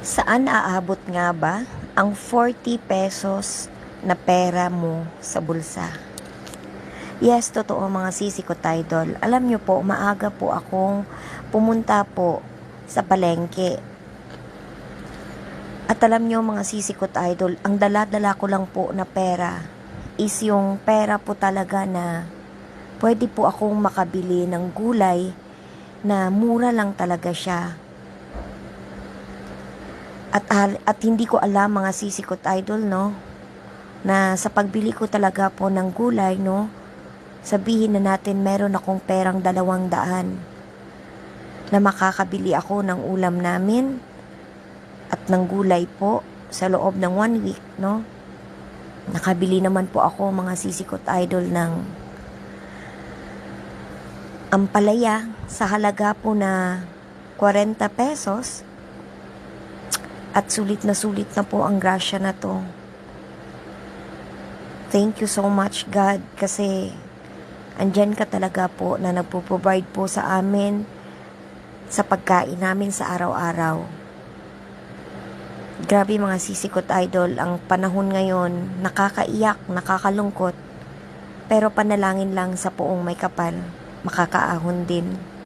Saan aabot nga ba ang 40 pesos na pera mo sa bulsa? Yes, totoo mga sisi ko, Tidol. Alam nyo po, maaga po akong pumunta po sa palengke. At alam nyo mga sisi ko, Tidol, ang dala-dala ko lang po na pera is yung pera po talaga na pwede po akong makabili ng gulay na mura lang talaga siya. At hindi ko alam mga sisi ko, Idol, no, na sa pagbili ko talaga po ng gulay, no, sabihin na natin meron akong perang 200 na makakabili ako ng ulam namin at ng gulay po sa loob ng 1 week, no. Nakabili naman po ako mga sisi ko, Idol, ng ampalaya sa halaga po na 40 pesos. At sulit na po ang grasya na to. Thank you so much, God, kasi andyan ka talaga po na nagpo-provide po sa amin sa pagkain namin sa araw-araw. Grabe mga sisi ko, Idol, ang panahon ngayon, nakakaiyak, nakakalungkot, pero panalangin lang sa poong may kapal, makakaahon din.